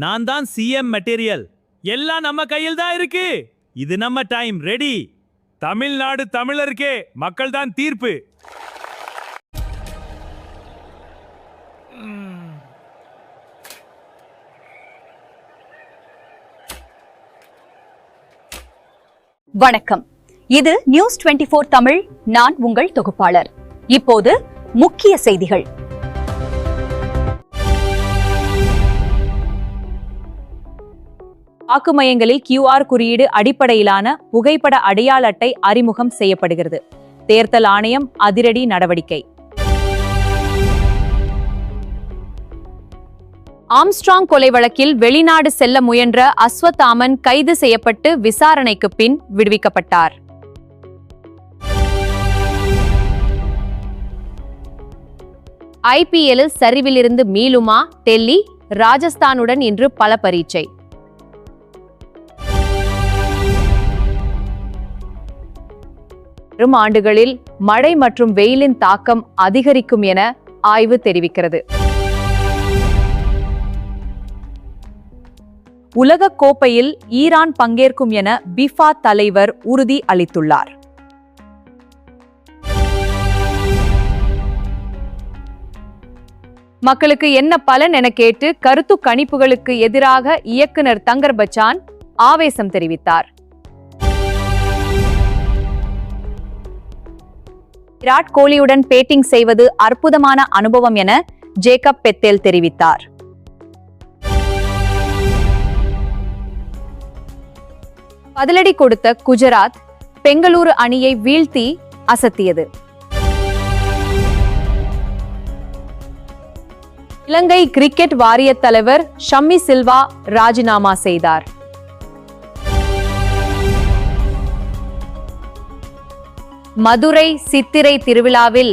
நான் தான் CM material. எல்லாம் நம்ம கையில் தான் இருக்கு. இது நம்ம டைம். ரெடி. தமிழ்நாடு தமிழருக்கே, மக்கள் தான் தீர்ப்பு. வணக்கம். இது நியூஸ் 24 தமிழ். நான் உங்கள் தொகுப்பாளர். இப்போது முக்கிய செய்திகள். வாக்கு மையங்களில் QR குறியீடு அடிப்படையிலான புகைப்பட அடையாள அட்டை அறிமுகம் செய்யப்படுகிறது. தேர்தல் ஆணையம் அதிரடி நடவடிக்கை. ஆம்ஸ்ட்ராங் கொலை வழக்கில் வெளிநாடு செல்ல முயன்ற அஸ்வத்தாமன் கைது செய்யப்பட்டு விசாரணைக்கு பின் விடுவிக்கப்பட்டார். IPL-இல் சரிவிலிருந்து மீளுமா டெல்லி? ராஜஸ்தானுடன் இன்று பல பரீட்சை. வரும் ஆண்டுகளில் மழை மற்றும் வெயிலின் தாக்கம் அதிகரிக்கும் என ஆய்வு தெரிவிக்கிறது. உலகக் கோப்பையில் ஈரான் பங்கேற்கும் என பிஃபா தலைவர் உறுதி அளித்துள்ளார். மக்களுக்கு என்ன பலன் என கேட்டு கருத்து கணிப்புகளுக்கு எதிராக இயக்குனர் தங்கர் பச்சான் ஆவேசம் தெரிவித்தார். விராட் கோலியுடன் பேட்டிங் செய்வது அற்புதமான அனுபவம் என ஜேக்கப் பெத்தேல் தெரிவித்தார். பதிலடி கொடுத்த குஜராத் பெங்களூரு அணியை வீழ்த்தி அசத்தியது. இலங்கை கிரிக்கெட் வாரிய தலைவர் ஷம்மி சில்வா ராஜினாமா செய்தார். மதுரை சித்திரை திருவிழாவில்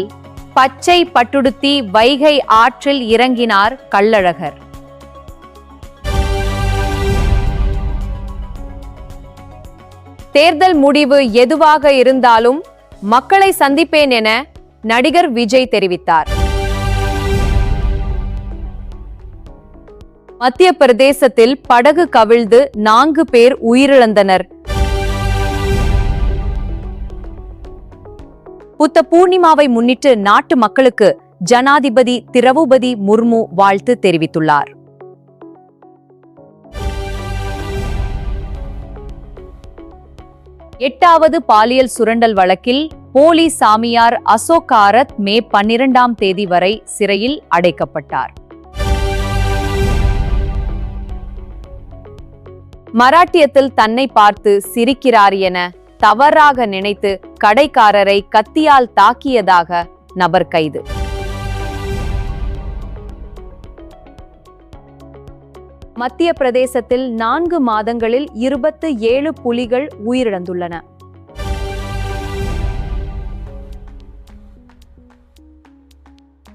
பச்சை பட்டுடுத்தி வைகை ஆற்றில் இறங்கினார் கள்ளழகர். தேர்தல் முடிவு எதுவாக இருந்தாலும் மக்களை சந்திப்பேன் என நடிகர் விஜய் தெரிவித்தார். மத்திய பிரதேசத்தில் படகு கவிழ்ந்து 4 பேர் உயிரிழந்தனர். புத்த பூர்ணிமாவை முன்னிட்டு நாட்டு மக்களுக்கு ஜனாதிபதி திரௌபதி முர்மு வாழ்த்து தெரிவித்துள்ளார். எட்டாவது பாலியல் சுரண்டல் வழக்கில் போலி சாமியார் அசோக் ஆரத் மே 12ஆம் தேதி வரை சிறையில் அடைக்கப்பட்டார். மராட்டியத்தில் தன்னை பார்த்து சிரிக்கிறார் என தவறாக நினைத்து கடைக்காரரை கத்தியால் தாக்கியதாக நபர் கைது. மத்திய பிரதேசத்தில் 4 மாதங்களில் 27 புலிகள் உயிரிழந்துள்ளன.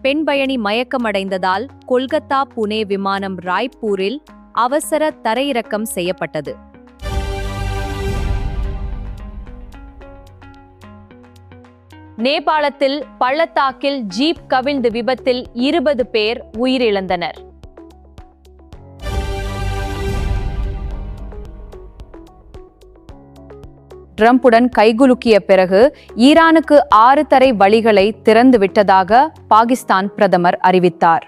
பெண் பயணி மயக்கமடைந்ததால் கொல்கத்தா புனே விமானம் ராய்ப்பூரில் அவசர தரையிறக்கம் செய்யப்பட்டது. நேபாளத்தில் பள்ளத்தாக்கில் ஜீப் கவிழ்ந்து விபத்தில் 20 பேர் உயிரிழந்தனர். ட்ரம்புடன் கைகுலுக்கிய பிறகு ஈரானுக்கு 6 தரை வழிகளை திறந்து விட்டதாக பாகிஸ்தான் பிரதமர் அறிவித்தார்.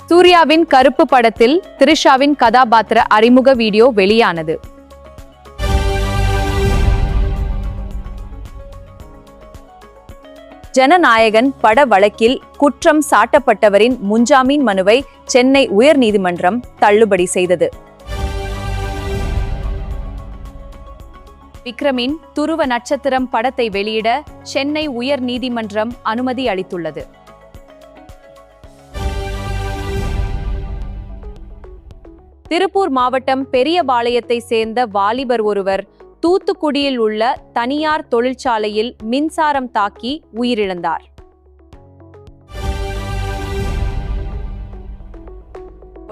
சூர்யாவின் கருப்பு படத்தில் த்ரிஷாவின் கதாபாத்திர அறிமுக வீடியோ வெளியானது. ஜனநாயகன் பட வழக்கில் குற்றம் சாட்டப்பட்டவரின் முன்ஜாமீன் மனுவை சென்னை உயர்நீதிமன்றம் தள்ளுபடி செய்தது. விக்ரமின் துருவ நட்சத்திரம் படத்தை வெளியிட சென்னை உயர்நீதிமன்றம் அனுமதி அளித்துள்ளது. திருப்பூர் மாவட்டம் பெரியபாளையத்தை சேர்ந்த வாலிபர் ஒருவர் தூத்துக்குடியில் உள்ள தனியார் தொழிற்சாலையில் மின்சாரம் தாக்கி உயிரிழந்தார்.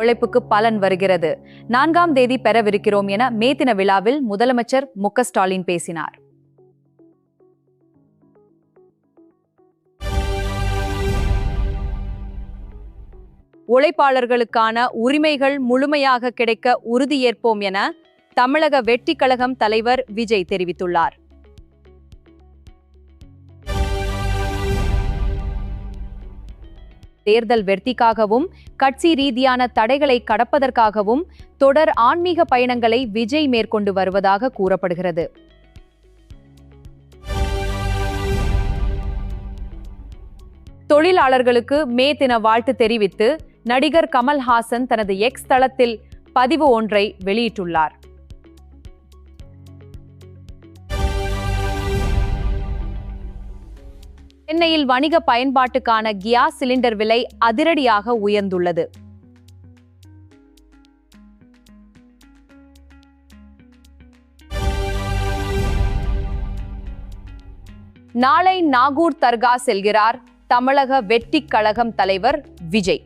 உழைப்புக்கு பலன் வருகிறது. 4ஆம் தேதி பெறவிருக்கிறோம் என மே தின விழாவில் முதலமைச்சர் மு.க. ஸ்டாலின் பேசினார். உழைப்பாளர்களுக்கான உரிமைகள் முழுமையாக கிடைக்க உறுதியேற்போம் என தமிழக வெற்றி கழகம் தலைவர் விஜய் தெரிவித்துள்ளார். தேர்தல் வெற்றிக்காகவும் கட்சி ரீதியான தடைகளை கடப்பதற்காகவும் தொடர் ஆன்மீக பயணங்களை விஜய் மேற்கொண்டு வருவதாக கூறப்படுகிறது. தொழிலாளர்களுக்கு மே தின வாழ்த்து தெரிவித்து நடிகர் கமல்ஹாசன் தனது எக்ஸ் தளத்தில் பதிவு ஒன்றை வெளியிட்டுள்ளார். சென்னையில் வணிக பயன்பாட்டுக்கான கியாஸ் சிலிண்டர் விலை அதிரடியாக உயர்ந்துள்ளது. நாளை நாகூர் தர்கா செல்கிறார் தமிழக வெற்றி கழகம் தலைவர் விஜய்.